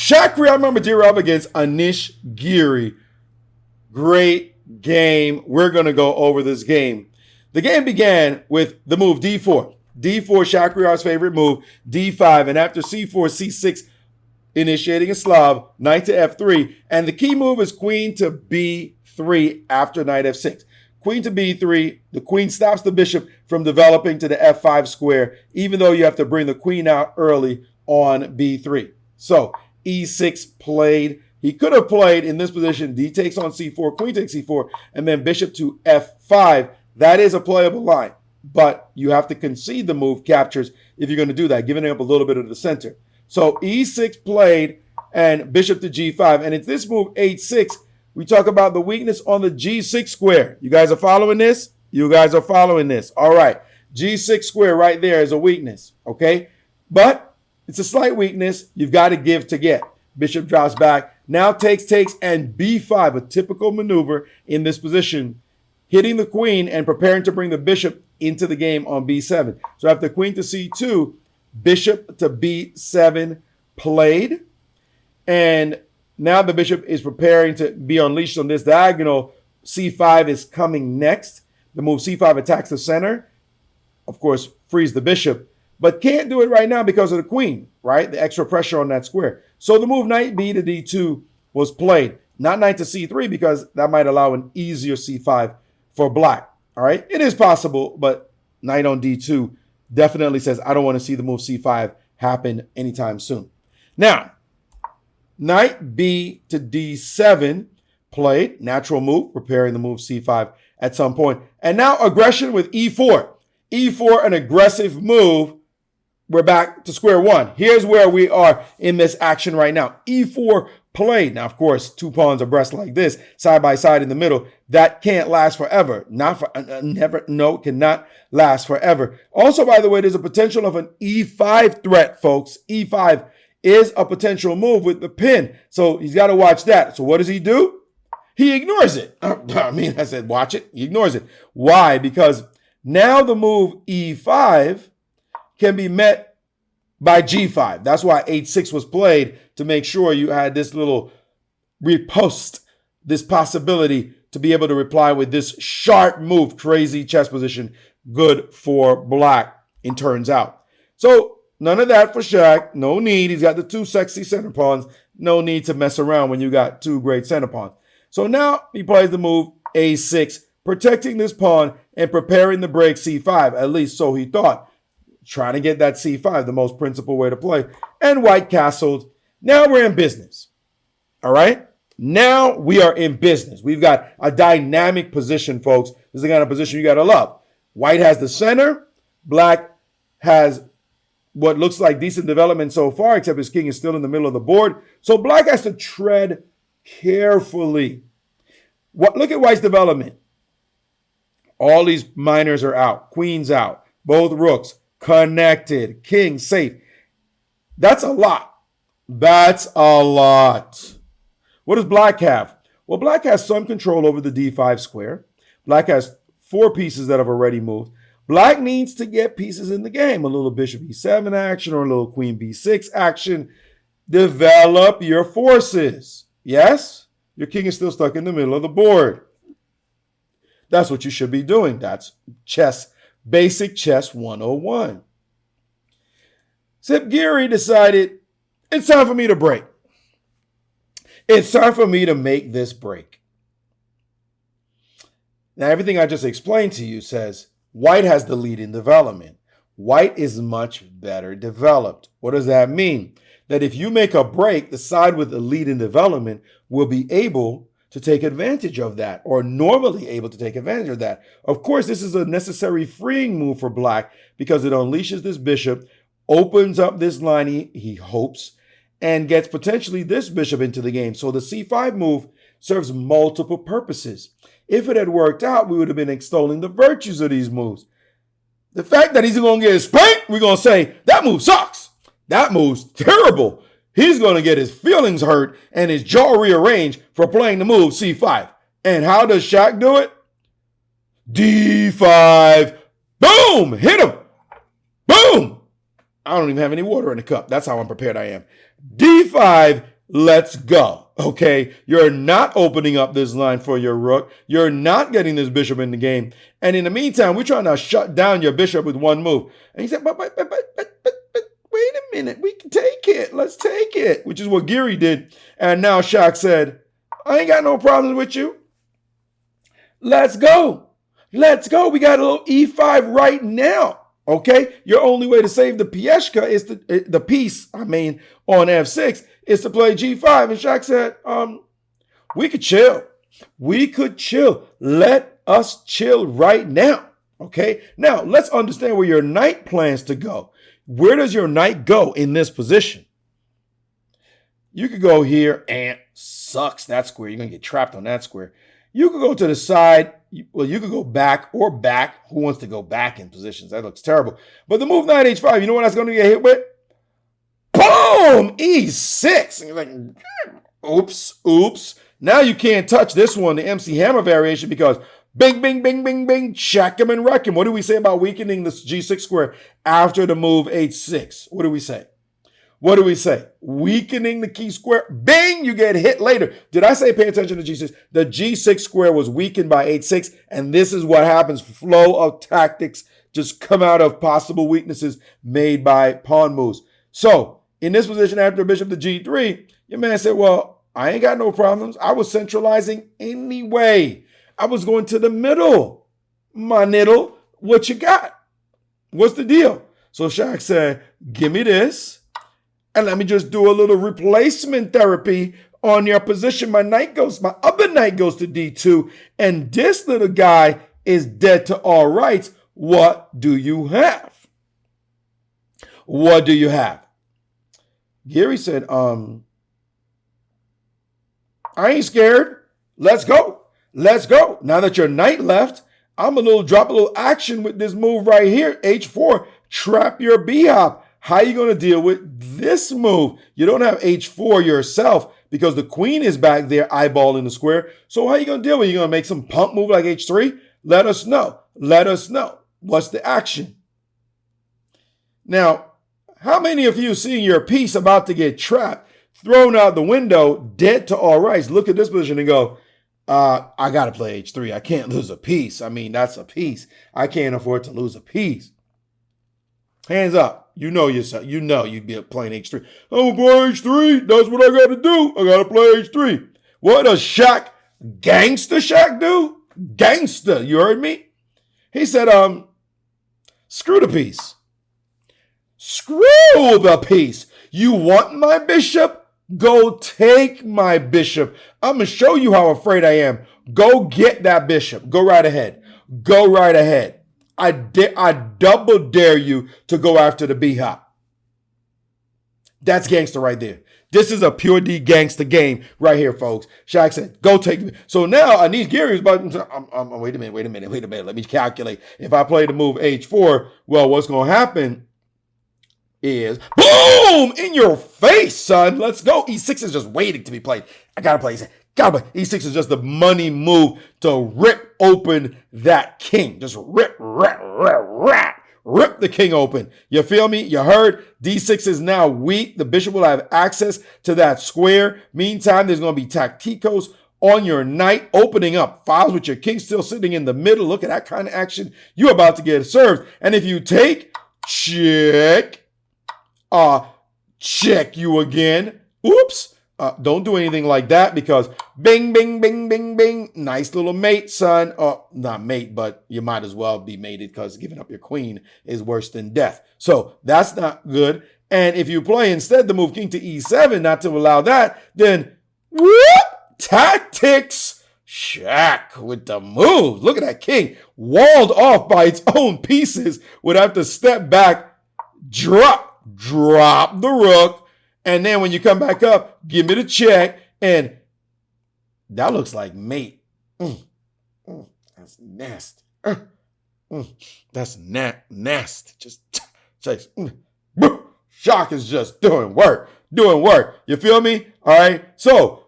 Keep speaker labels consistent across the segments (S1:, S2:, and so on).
S1: Shakhriyar Mamadira against Anish Giri. Great game. We're going to go over this game. The game began with the move D4. D4, Shakhriyar's favorite move. D5, and after C4, C6, initiating a Slav, knight to F3. And the key move is queen to B3 after knight F6. Queen to B3, the queen stops the bishop from developing to the F5 square, even though you have to bring the queen out early on B3. So E6 played. He could have played in this position, D takes on C4, queen takes C4, and then bishop to F5. That is a playable line, but you have to concede the move captures if you're going to do that, giving up a little bit of the center. So E6 played and bishop to G5, and it's this move, H6, we talk about the weakness on the G6 square. You guys are following this? You guys are following this. All right. G6 square right there is a weakness, okay? But it's a slight weakness. You've got to give to get. Bishop drops back. Now takes, and B5, a typical maneuver in this position, hitting the queen and preparing to bring the bishop into the game on B7. So after queen to C2, bishop to B7 played. And now the bishop is preparing to be unleashed on this diagonal. C5 is coming next. The move C5 attacks the center. Of course, frees the bishop, but can't do it right now because of the queen, right? The extra pressure on that square. So the move knight B to D2 was played. Not knight to C3 because that might allow an easier C5 for black, all right? It is possible, but knight on D2 definitely says, I don't want to see the move C5 happen anytime soon. Now, knight B to D7 played. Natural move, preparing the move C5 at some point. And now aggression with E4. E4, an aggressive move. We're back to square one. Here's where we are in this action right now. E4 played. Now, of course, two pawns abreast like this, side by side in the middle. That can't last forever. Not for never. No, cannot last forever. Also, by the way, there's a potential of an E5 threat, folks. E5 is a potential move with the pin. So he's got to watch that. So what does he do? He ignores it. I said, watch it. He ignores it. Why? Because now the move E5 can be met by G5. That's why H6 was played, to make sure you had this little riposte, this possibility to be able to reply with this sharp move. Crazy chess position. Good for black, it turns out. So none of that for Shakh. No need. He's got the two sexy center pawns. No need to mess around when you got two great center pawns. So now he plays the move A6, protecting this pawn and preparing the break C5. At least so he thought. Trying to get that C5, the most principal way to play. And white castled. Now we're in business. All right? Now we are in business. We've got a dynamic position, folks. This is the kind of position you got to love. White has the center. Black has what looks like decent development so far, except his king is still in the middle of the board. So black has to tread carefully. Look at white's development. All these minors are out. Queen's out. Both rooks connected. King safe. That's a lot. That's a lot. What does black have? Well, black has some control over the D5 square. Black has 4 pieces that have already moved. Black needs to get pieces in the game. A little bishop E7 action or a little queen B6 action. Develop your forces. Yes? Your king is still stuck in the middle of the board. That's what you should be doing. That's chess. Basic chess 101. Except Giri decided, it's time for me to break. It's time for me to make this break. Now, everything I just explained to you says white has the lead in development. White is much better developed. What does that mean? That if you make a break, the side with the lead in development will be able to take advantage of that, or normally able to take advantage of that. Of course, this is a necessary freeing move for black because it unleashes this bishop, opens up this line, he hopes, and gets potentially this bishop into the game. So the C5 move serves multiple purposes. If it had worked out, we would have been extolling the virtues of these moves. The fact that he's going to get his spank, we're going to say, that move sucks. That move's terrible. He's going to get his feelings hurt and his jaw rearranged for playing the move C5. And how does Shakh do it? D5. Boom! Hit him. Boom! I don't even have any water in the cup. That's how unprepared I am. D5 let's go. Okay, you're not opening up this line for your rook. You're not getting this bishop in the game. And in the meantime, we're trying to shut down your bishop with one move. And he said, but wait a minute. We can take it. Let's take it, which is what Giri did. And now Shakh said, I ain't got no problems with you. Let's go. Let's go. We got a little e5 right now. Okay, your only way to save the pieshka is the piece. On f6 is to play g5. And Shakh said, we could chill. We could chill. Let us chill right now. Okay. Now let's understand where your knight plans to go. Where does your knight go in this position? You could go here and sucks that square. You're gonna get trapped on that square. You could go to the side. Well, you could go back or back. Who wants to go back in positions? That looks terrible. But the move knight h5, you know what that's going to get hit with? Boom! E6. And you're like, oops. Now you can't touch this one, the MC Hammer variation, because bing, bing, bing, bing, bing, check him and wreck him. What do we say about weakening this g6 square after the move h6? What do we say? What do we say? Weakening the key square. Bing, you get hit later. Did I say pay attention to g6? The g6 square was weakened by h6, and this is what happens. Flow of tactics just come out of possible weaknesses made by pawn moves. So, in this position after bishop to g3, your man said, well, I ain't got no problems. I was centralizing anyway. I was going to the middle. My niddle, what you got? What's the deal? So Shakh said, give me this. And let me just do a little replacement therapy on your position. My other knight goes to d2, and this little guy is dead to all rights. What do you have? What do you have? Giri said, I ain't scared. Let's go. Let's go. Now that your knight left, I'm drop a little action with this move right here. H4, trap your b-hop. How are you going to deal with this move? You don't have h4 yourself because the queen is back there eyeballing the square. So how are you going to deal with it? You going to make some pump move like h3? Let us know. Let us know. What's the action? Now, how many of you seeing your piece about to get trapped, thrown out the window, dead to all rights, look at this position and go, I got to play h3. I can't lose a piece. That's a piece. I can't afford to lose a piece. Hands up. You know yourself. You know you'd be playing h3. I'm going to play h3. That's what I got to do. I got to play h3. What does Gangster Shakh do? Gangster. You heard me? He said, screw the piece. Screw the piece. You want my bishop? Go take my bishop. I'm going to show you how afraid I am. Go get that bishop. Go right ahead. Go right ahead. I double dare you to go after the b-hop. That's gangster right there. This is a pure D gangster game right here, folks. Shakh said, go take me. So now Anish Giri is about to, wait a minute. Let me calculate. If I play the move h4, well, what's going to happen is, boom, in your face, son. Let's go. E6 is just waiting to be played. I got to play E6. E6 is just the money move to rip open that king. Just rip the king open. You feel me? You heard? D6 is now weak. The bishop will have access to that square. Meantime, there's going to be tacticos on your knight, opening up files with your king still sitting in the middle. Look at that kind of action. You're about to get served. And if you take, check you again. Oops. Don't do anything like that because bing, bing, bing, bing, bing. Nice little mate, son. Not mate, but you might as well be mated because giving up your queen is worse than death. So that's not good. And if you play instead the move king to e7, not to allow that, then whoop, tactics. Shakh with the move. Look at that king. Walled off by its own pieces. Would have to step back, drop the rook. And then when you come back up, give me the check. And that looks like mate. That's nasty. That's nasty. Just Shakh is just doing work. You feel me? All right. So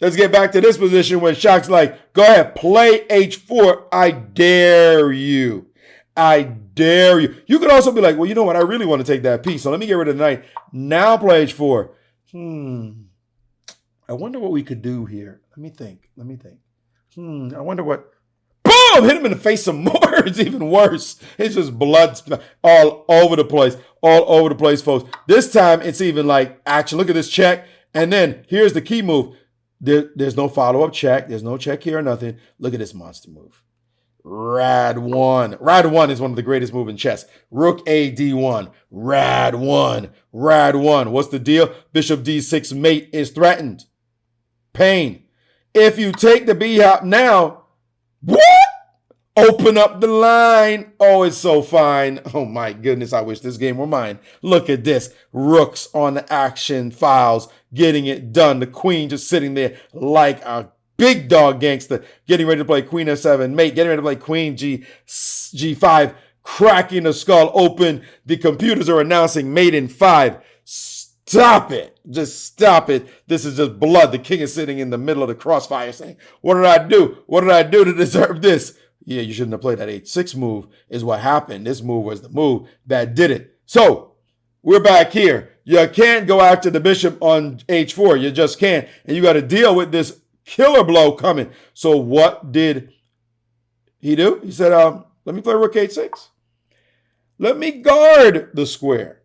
S1: let's get back to this position when Shakh's like, go ahead, play h4. I dare you. You could also be like, well, you know what? I really want to take that piece. So let me get rid of the knight. Now play h4. I wonder what we could do here. Let me think. I wonder what. Boom! Hit him in the face some more. It's even worse. It's just blood all over the place. All over the place, folks. This time, it's even like action. Look at this check. And then here's the key move. There's no follow-up check. There's no check here or nothing. Look at this monster move. Rad 1. Rad 1 is one of the greatest moves in chess. Rook A D1. Rad 1. Rad 1. What's the deal? Bishop D6 mate is threatened. Pain. If you take the b-hop now, what? Open up the line. Oh, it's so fine. Oh my goodness, I wish this game were mine. Look at this. Rooks on the action files, getting it done. The queen just sitting there like a big dog gangster, getting ready to play Queen F7 mate, getting ready to play Queen G5, cracking the skull open. The computers are announcing mate in 5. Stop it. Just stop it. This is just blood. The king is sitting in the middle of the crossfire saying, what did I do? What did I do to deserve this? Yeah, you shouldn't have played that H6 move is what happened. This move was the move that did it. So we're back here. You can't go after the bishop on H4. You just can't. And you got to deal with this killer blow coming. So what did he do? He said, let me play Rook H6. Let me guard the square.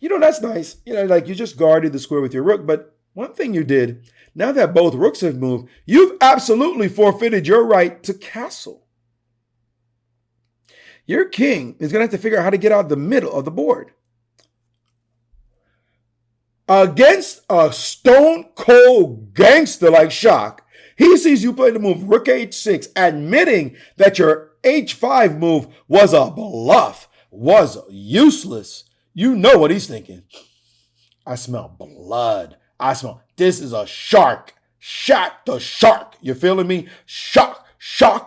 S1: You know, that's nice. You know, like you just guarded the square with your rook. But one thing you did, now that both rooks have moved, you've absolutely forfeited your right to castle. Your king is going to have to figure out how to get out the middle of the board. Against a stone-cold gangster like Shakh, he sees you play the move Rook H6, admitting that your H5 move was a bluff, was useless. You know what he's thinking. I smell blood. This is a shark. Shakh the shark. You feeling me? Shakh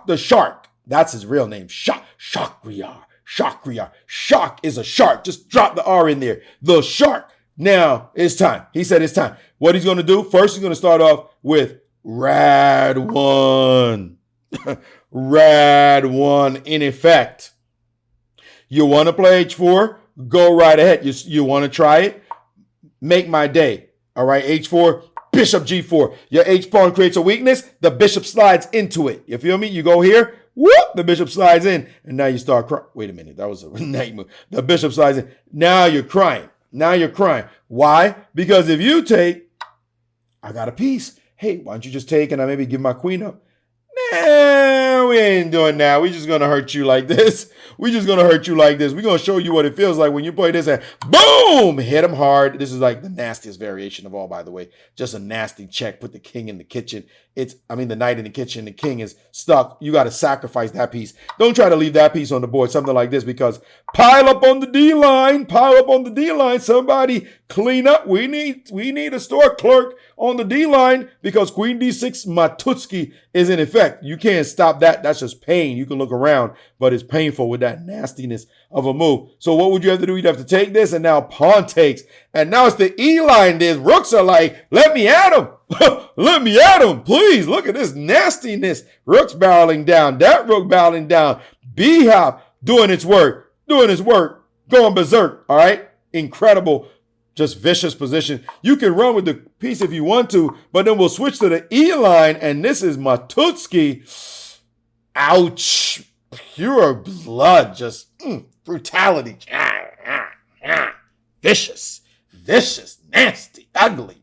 S1: the shark. That's his real name. Shakhriyar. Shakh is a shark. Just drop the R in there. The shark. Now it's time. He said it's time. What he's going to do? First, he's going to start off with Rad 1. Rad 1 in effect. You want to play H4? Go right ahead. You want to try it? Make my day. All right, H4, bishop G4. Your H pawn creates a weakness. The bishop slides into it. You feel me? You go here. Whoop, the bishop slides in. And now you start crying. Wait a minute. That was a nightmare. The bishop slides in. Now you're crying. Why? Because if you take, I got a piece. Hey, why don't you just take and I maybe give my queen up? Nah, we ain't doing that. We're just going to hurt you like this. We're going to show you what it feels like when you play this and boom, hit him hard. This is like the nastiest variation of all, by the way. Just a nasty check. Put the king in the kitchen. The knight in the kitchen. The king is stuck. You got to sacrifice that piece. Don't try to leave that piece on the board. Something like this, because pile up on the D line. Somebody clean up. We need a store clerk on the D line because Queen D6 Matutski is in effect. You can't stop that. That's just pain. You can look around, but it's painful with that nastiness of a move. So what would you have to do? You'd have to take this, and now pawn takes. And now it's the E line. These rooks are like, let me at him. Let me at him, please. Look at this nastiness. Rook's barreling down. That rook barreling down. B-hop doing its work. Going berserk. All right. Incredible. Just vicious position. You can run with the piece if you want to, but then we'll switch to the E line, and this is Matutski. Ouch. Pure blood. Just brutality. Vicious, nasty, ugly.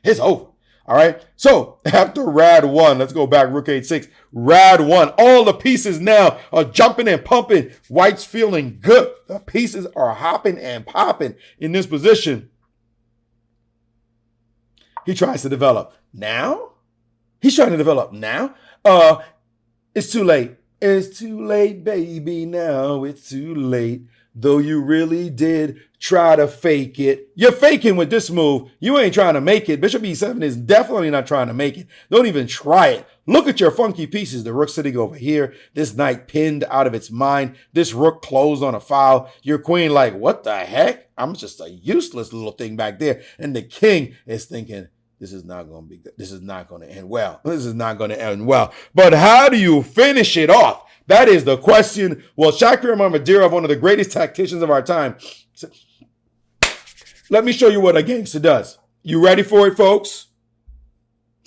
S1: It's over. All right. So after Rad 1, let's go back. Rook H6. Rad 1. All the pieces now are jumping and pumping. White's feeling good. The pieces are hopping and popping in this position. He tries to develop now. It's too late. It's too late, baby. Now it's too late. Though you really did try to fake it. You're faking with this move. You ain't trying to make it. Bishop E7 is definitely not trying to make it. Don't even try it. Look at your funky pieces. The rook sitting over here. This knight pinned out of its mind. This rook closed on a file. Your queen like, what the heck? I'm just a useless little thing back there. And the king is thinking, this is not going to be good. This is not going to end well. But how do you finish it off? That is the question. Well, Shakhriyar Mammadirov, one of the greatest tacticians of our time, Let me show you what a gangster does. You ready for it, folks?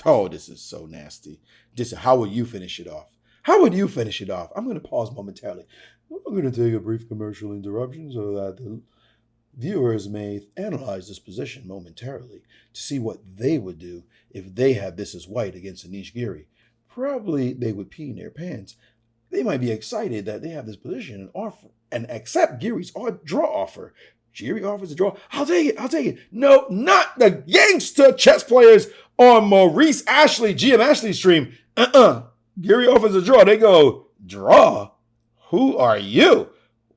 S1: Oh, this is so nasty. How would you finish it off? How would you finish it off? I'm going to pause momentarily. I'm going to take a brief commercial interruption so that the viewers may analyze this position momentarily to see what they would do if they had this as white against Anish Giri. Probably they would pee in their pants. They might be excited that they have this position and offer and accept Giri's draw offer. Giri offers a draw. I'll take it. I'll take it. No, not the gangster chess players on Maurice Ashley, GM Ashley stream. Giri offers a draw. They go, draw? Who are you?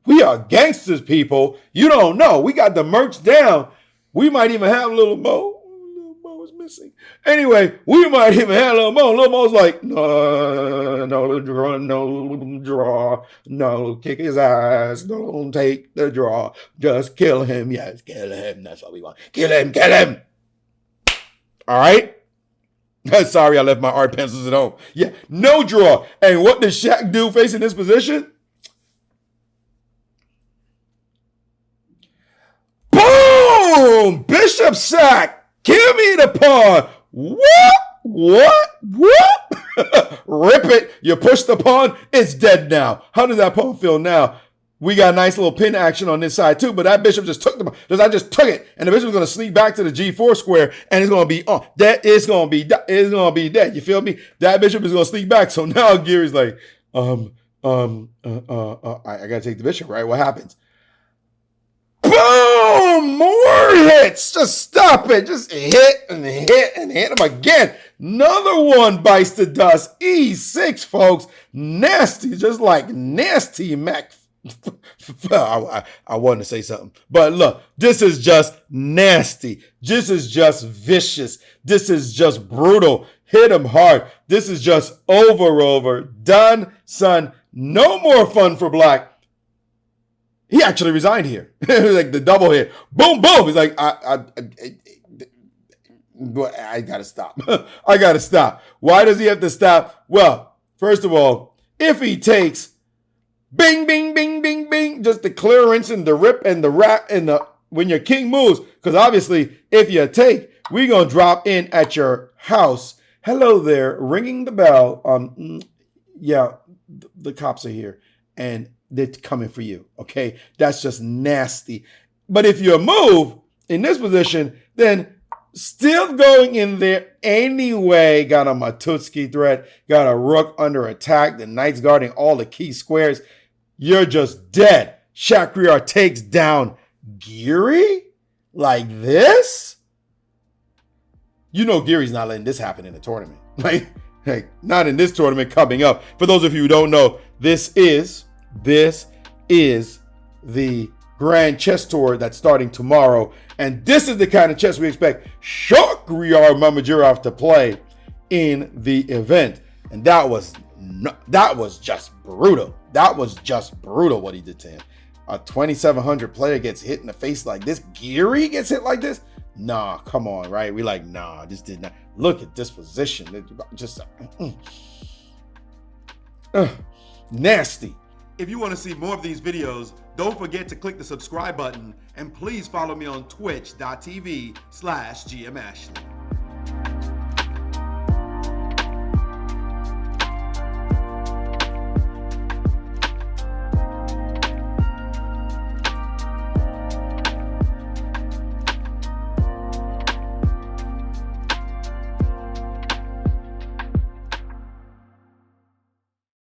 S1: We are gangsters, people. You don't know. We got the merch down. We might even have Little Mo. Little Mo is missing. Anyway, we might even have Little Mo. Little Mo's like, no draw. No, kick his ass. Don't take the draw. Just kill him. Yes, kill him. That's what we want. Kill him. Kill him. All right? Sorry, I left my art pencils at home. Yeah, no draw. And what does Shaq do facing this position? Boom! Bishop sack. Give me the pawn. What? Rip it. You push the pawn. It's dead now. How does that pawn feel now? We got a nice little pin action on this side too, but that bishop just took I just took it, and the bishop's going to sneak back to the G4 square, and it's going to be that is going to be dead. You feel me? That bishop is going to sneak back. So now Giri's like, I got to take the bishop, right? What happens? Boom! More hits. Just stop it. Just hit and hit and hit him again. Another one bites the dust. E6, folks. Nasty, just like nasty Mac. I wanted to say something, but look, this is just nasty. This is just vicious. This is just brutal. Hit him hard. This is just over. Done, son. No more fun for Black. He actually resigned here. Like the double hit. Boom, boom. He's like, I gotta stop. I gotta stop. Why does he have to stop? Well, first of all, if he takes bing, bing, bing, bing, bing, just the clearance and the rip and the rap and the when your king moves, because obviously if you take, we're gonna drop in at your house. Hello there, ringing the bell. Yeah, the cops are here and they're coming for you. Okay, that's just nasty. But if you move in this position, then still going in there anyway. Got a Matutski threat, got a rook under attack, the knight's guarding all the key squares. You're just dead. Shakhriyar takes down Giri like this. You know Giri's not letting this happen in the tournament. Like not in this tournament coming up. For those of you who don't know, this is the Grand Chess Tour that's starting tomorrow. And this is the kind of chess we expect Shakhriyar Mammadjirov to play in the event. And that was just brutal. That was just brutal what he did to him. A 2,700 player gets hit in the face like this. Giri gets hit like this? Nah, come on, right? We like, nah, this did not. Look at this position. It just nasty. If you want to see more of these videos, don't forget to click the subscribe button and please follow me on twitch.tv/GMAshley.